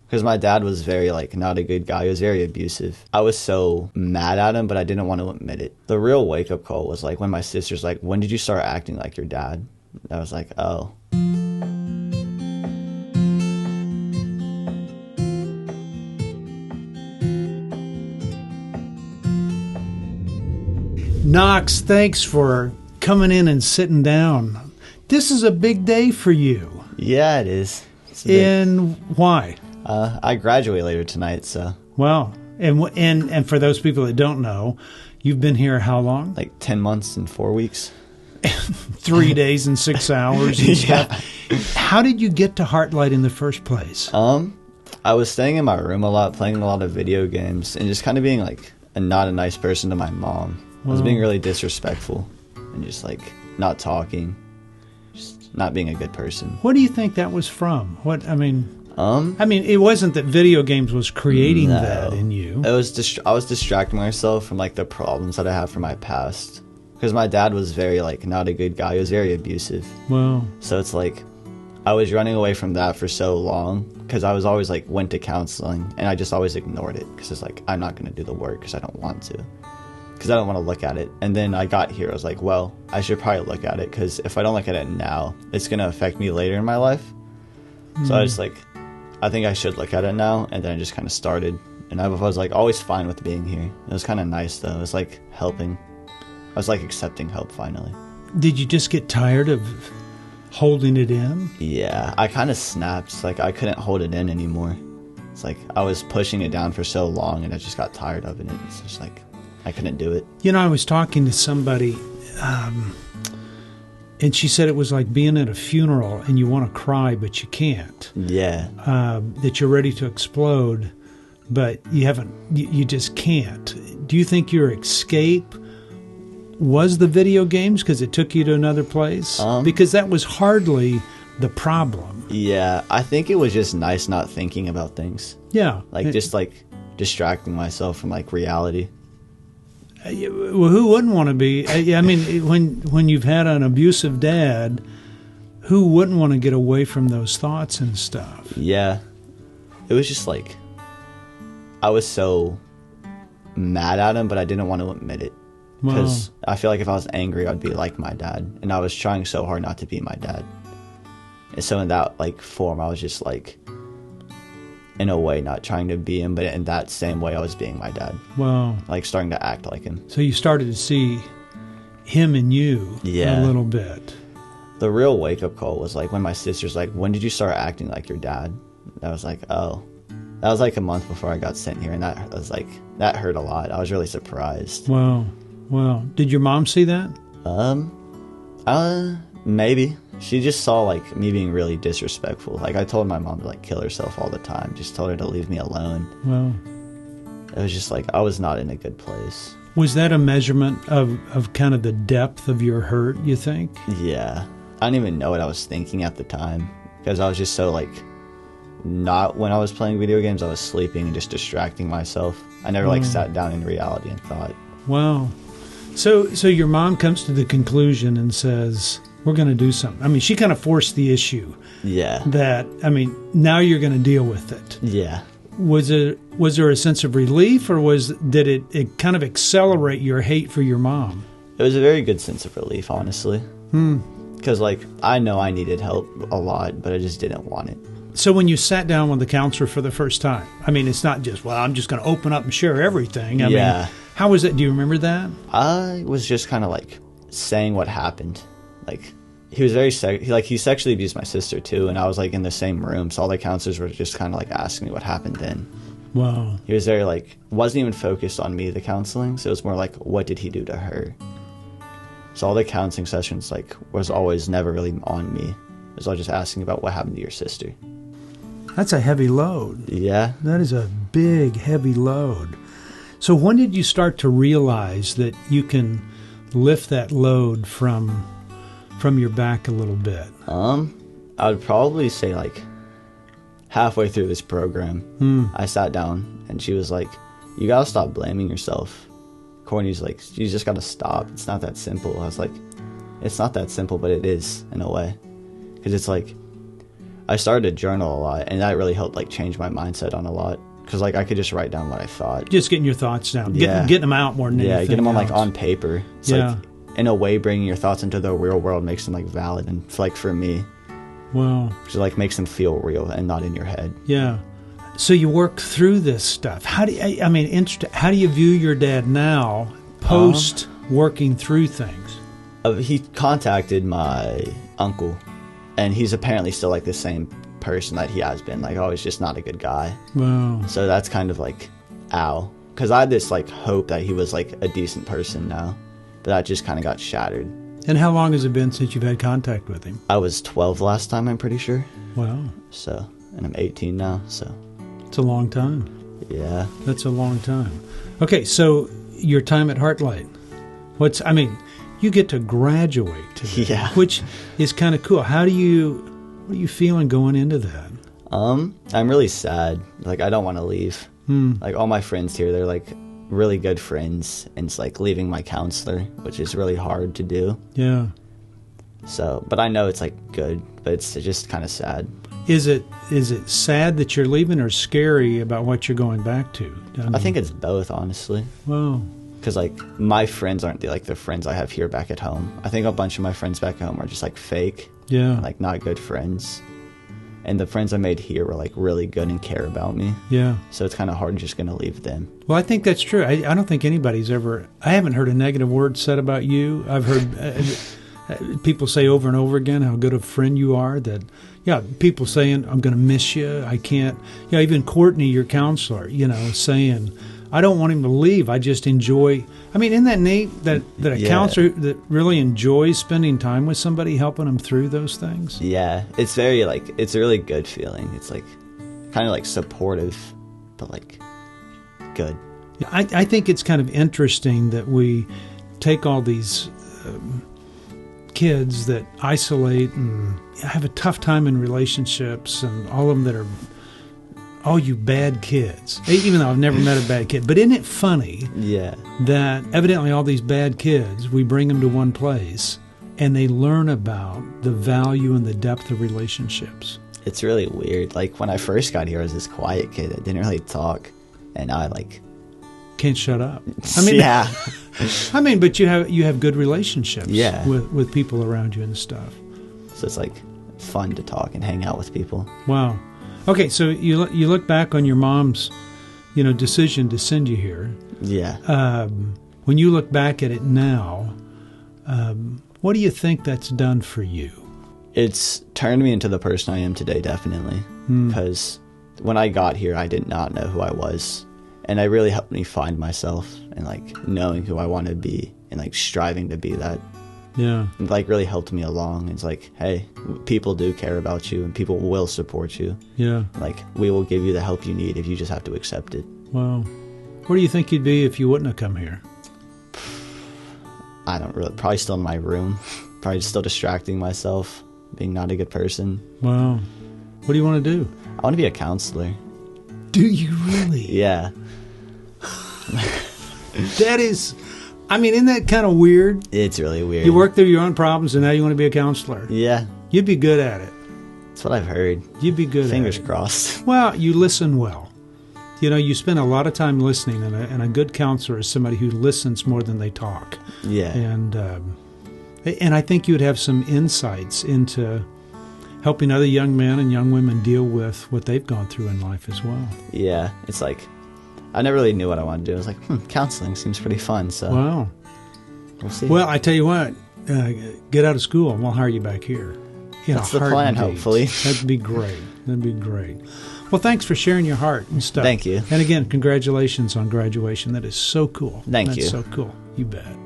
Because my dad was very, like, not a good guy. He was very abusive. I was so mad at him, but I didn't want to admit it. The real wake-up call was, like, when my sister's like, when did you start acting like your dad? I was like, oh. Knox, thanks for coming in and sitting down. This is a big day for you. Yeah, it is. And why? I graduate later tonight, so. Well, and for those people that don't know, you've been here how long? Like 10 months and 4 weeks. 3 days and 6 hours and stuff. How did you get to Heartlight in the first place? I was staying in my room a lot, playing a lot of video games, and just kind of being like not a nice person to my mom. I was being really disrespectful and just like not talking, just not being a good person. What do you think that was from? I mean, it wasn't that video games was creating that in you. It was I was distracting myself from like the problems that I have from my past. Because my dad was very like not a good guy. He was very abusive. Wow. So it's like I was running away from that for so long because I was always like went to counseling and I just always ignored it because it's like I'm not going to do the work because I don't want to. Because I don't want to look at it. And then I got here. I was like, well, I should probably look at it because if I don't look at it now, it's going to affect me later in my life. So I was like, I think I should look at it now. And then I just kind of started. And I was like always fine with being here. It was kind of nice though. It was like helping. I was like accepting help finally. Did you just get tired of holding it in? Yeah, I kind of snapped. It's like I couldn't hold it in anymore. It's like I was pushing it down for so long and I just got tired of it. It's just like I couldn't do it. You know, I was talking to somebody and she said it was like being at a funeral and you want to cry but you can't. Yeah. That you're ready to explode but you just can't. Do you think your escape was the video games because it took you to another place? Because that was hardly the problem. Yeah, I think it was just nice not thinking about things. Yeah. Like just like distracting myself from like reality. Well, who wouldn't want to be? I mean, when you've had an abusive dad, who wouldn't want to get away from those thoughts and stuff? Yeah. It was just like, I was so mad at him, but I didn't want to admit it. Because I feel like if I was angry, I'd be like my dad. And I was trying so hard not to be my dad. And so in that like form, I was just like, in a way, not trying to be him, but in that same way, I was being my dad. Wow. Like starting to act like him. So you started to see him in you a little bit. The real wake-up call was like when my sister's like, when did you start acting like your dad? I was like, oh. That was like a month before I got sent here, and that was like, that hurt a lot. I was really surprised. Wow. Wow. Did your mom see that? Maybe. She just saw like me being really disrespectful. Like I told my mom to like kill herself all the time. Just told her to leave me alone. Wow. It was just like I was not in a good place. Was that a measurement of kind of the depth of your hurt, you think? Yeah. I didn't even know what I was thinking at the time because I was just so like not when I was playing video games, I was sleeping and just distracting myself. I never like sat down in reality and thought. Wow. So your mom comes to the conclusion and says, we're going to do something. I mean, she kind of forced the issue. Yeah. That, I mean, now you're going to deal with it. Yeah. Was there a sense of relief, or did it kind of accelerate your hate for your mom? It was a very good sense of relief, honestly. Because, like, I know I needed help a lot, but I just didn't want it. So when you sat down with the counselor for the first time, I mean, it's not just, well, I'm just going to open up and share everything. I mean, how was it? Do you remember that? I was just kind of, like, saying what happened. Like, he was very he sexually abused my sister too, and I was like in the same room, so all the counselors were just kind of like asking me what happened then. Wow. He was very like wasn't even focused on me, the counseling, so it was more like what did he do to her. So all the counseling sessions like was always never really on me. It was all just asking about what happened to your sister. That's a heavy load. Yeah. That is a big, heavy load. So when did you start to realize that you can lift that load from your back a little bit? I would probably say like halfway through this program, I sat down and she was like, you gotta stop blaming yourself. Courtney's like, you just gotta stop. It's not that simple. I was like, it's not that simple, but it is in a way. Because it's like, I started to journal a lot, and that really helped like change my mindset on a lot. Because like I could just write down what I thought. Just getting your thoughts down. Yeah. Getting them out more than anything. Yeah, get them on else. like on paper. It's like, in a way, bringing your thoughts into the real world makes them like valid, and like for me, wow, it like makes them feel real and not in your head. Yeah. So you work through this stuff. How do you, I mean, how do you view your dad now, post working through things? He contacted my uncle, and he's apparently still like the same person that he has been. Like, oh, he's just not a good guy. Wow. So that's kind of like, ow, because I had this like hope that he was like a decent person now, but that just kind of got shattered. And how long has it been since you've had contact with him? I was 12 last time, I'm pretty sure. Wow. So, and I'm 18 now, so. It's a long time. Yeah. That's a long time. Okay, so your time at Heartlight. You get to graduate today, yeah, which is kind of cool. What are you feeling going into that? I'm really sad. Like, I don't want to leave. Like, all my friends here, they're like really good friends, and it's like leaving my counselor, which is really hard to do. Yeah. So, but I know it's like good, but it's just kind of sad. Is it sad that you're leaving, or scary about what you're going back to? I think it's both, honestly. Wow. Because like my friends aren't the friends I have here back at home. I think a bunch of my friends back home are just like fake. Yeah. Like not good friends. And the friends I made here were like really good and care about me. Yeah. So it's kind of hard just going to leave them. Well, I think that's true. I don't think anybody's I haven't heard a negative word said about you. I've heard people say over and over again how good a friend you are. That, yeah, people saying, I'm going to miss you. I can't. Yeah, even Courtney, your counselor, saying, I don't want him to leave. I just enjoy. I mean, isn't that neat that a counselor that really enjoys spending time with somebody, helping them through those things? Yeah, it's very it's a really good feeling. It's like kind of like supportive, but like good. I think it's kind of interesting that we take all these kids that isolate and have a tough time in relationships, and all of them that are, oh, you bad kids. Even though I've never met a bad kid. But isn't it funny that evidently all these bad kids, we bring them to one place and they learn about the value and the depth of relationships? It's really weird. Like when I first got here, I was this quiet kid that didn't really talk. And I can't shut up. I mean, yeah. I mean, but you have good relationships with people around you and stuff. So it's like fun to talk and hang out with people. Wow. Okay, so you look back on your mom's, decision to send you here. Yeah. When you look back at it now, what do you think that's done for you? It's turned me into the person I am today, definitely. Because when I got here, I did not know who I was. And it really helped me find myself and knowing who I want to be and striving to be that. Yeah. It really helped me along. It's like, hey, people do care about you and people will support you. Yeah. We will give you the help you need if you just have to accept it. Wow. Where do you think you'd be if you wouldn't have come here? I don't really, probably still in my room, probably still distracting myself, being not a good person. Wow. What do you want to do? I want to be a counselor. Do you really? Yeah. That is, isn't that kind of weird? It's really weird. You work through your own problems and now you want to be a counselor. Yeah. You'd be good at it. That's what I've heard. You'd be good at it. Fingers crossed. Well, you listen well. You spend a lot of time listening, and a good counselor is somebody who listens more than they talk. Yeah. And I think you would have some insights into helping other young men and young women deal with what they've gone through in life as well. Yeah. It's I never really knew what I wanted to do. I was like, counseling seems pretty fun. So wow. We'll see. Well, I tell you what, get out of school and we'll hire you back here. That's the plan, hopefully. That'd be great. That'd be great. Well, thanks for sharing your heart and stuff. Thank you. And again, congratulations on graduation. That is so cool. Thank you. That's so cool. You bet.